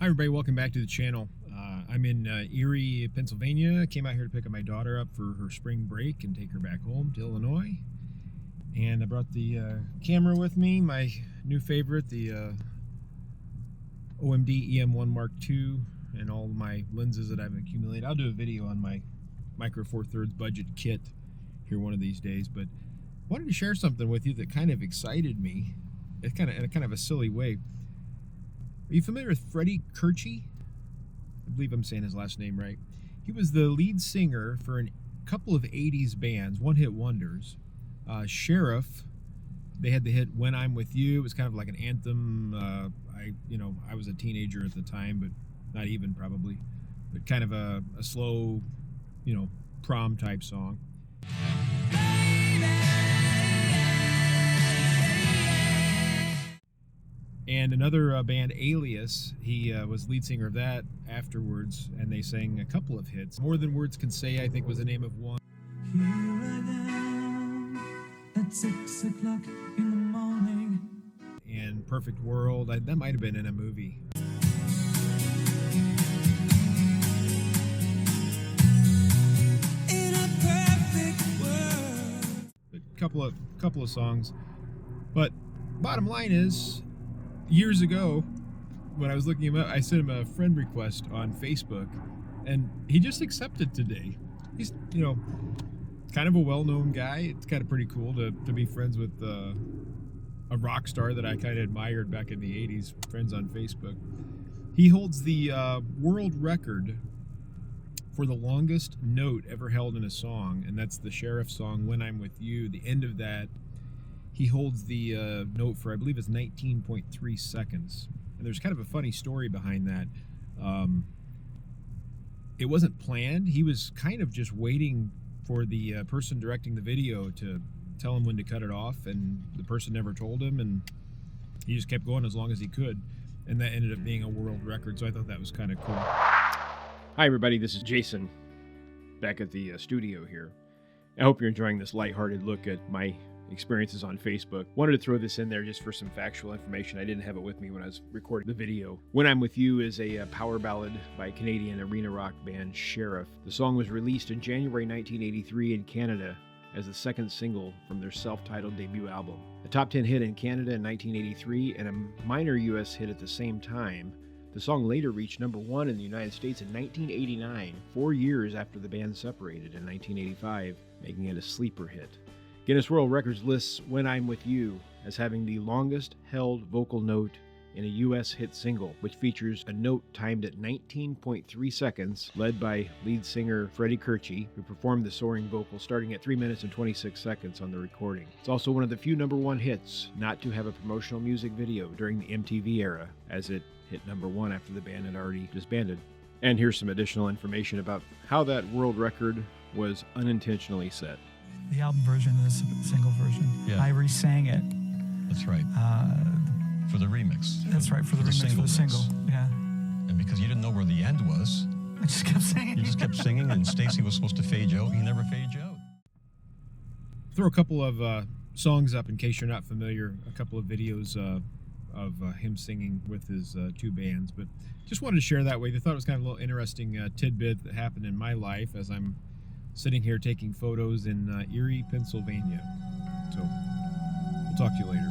Hi everybody, welcome back to the channel. I'm in Erie, Pennsylvania. I came out here to pick up my daughter up for her spring break and take her back home to Illinois. And I brought the camera with me, my new favorite, the OMD EM1 Mark II, and all my lenses that I've accumulated. I'll do a video on my Micro Four Thirds budget kit here one of these days, but I wanted to share something with you that kind of excited me. It's in a kind of a silly way. Are you familiar with Freddy Kurci? I believe I'm saying his last name right. He was the lead singer for a couple of 80s bands, one-hit wonders. Sheriff, they had the hit "When I'm With You." It was kind of like an anthem. I was a teenager at the time, but not even probably. But kind of a slow, prom type song. And another band, Alias, he was lead singer of that afterwards, and they sang a couple of hits. More Than Words Can Say, I think, was the name of one. Here I am at 6 o'clock in the morning. And Perfect World, that might have been in a movie. In a perfect world. A couple of songs. But bottom line is, years ago, when I was looking him up, I sent him a friend request on Facebook, and he just accepted today. He's, kind of a well-known guy. It's kind of pretty cool to be friends with a rock star that I kind of admired back in the 80s, friends on Facebook. He holds the world record for the longest note ever held in a song, and that's the Sheriff song, "When I'm With You." The end of that, he holds the note for, I believe it's 19.3 seconds. And there's kind of a funny story behind that. It wasn't planned. He was kind of just waiting for the person directing the video to tell him when to cut it off, and the person never told him, and he just kept going as long as he could. And that ended up being a world record, so I thought that was kind of cool. Hi everybody, this is Jason, back at the studio here. I hope you're enjoying this lighthearted look at my experiences on Facebook. Wanted to throw this in there just for some factual information. I didn't have it with me when I was recording the video. "When I'm With You" is a power ballad by Canadian arena rock band Sheriff. The song was released in January 1983 in Canada as the second single from their self-titled debut album. A top 10 hit in Canada in 1983 and a minor US hit at the same time. The song later reached #1 in the United States in 1989, 4 years after the band separated in 1985, making it a sleeper hit. Guinness World Records lists "When I'm With You" as having the longest held vocal note in a U.S. hit single, which features a note timed at 19.3 seconds, led by lead singer Freddy Curci, who performed the soaring vocal starting at 3 minutes and 26 seconds on the recording. It's also one of the few #1 hits not to have a promotional music video during the MTV era, as it hit #1 after the band had already disbanded. And here's some additional information about how that world record was unintentionally set. The album version is a single version. Yeah. I re-sang it. That's right. For the remix. That's right, for the remix, for the single. Yeah. And because you didn't know where the end was, I just kept singing. you just kept singing, and Stacy was supposed to fade you out. He never fades you out. Throw a couple of songs up in case you're not familiar, a couple of videos of him singing with his two bands, but just wanted to share that way. I thought it was kind of a little interesting tidbit that happened in my life as I'm sitting here taking photos in Erie, Pennsylvania. So we'll talk to you later.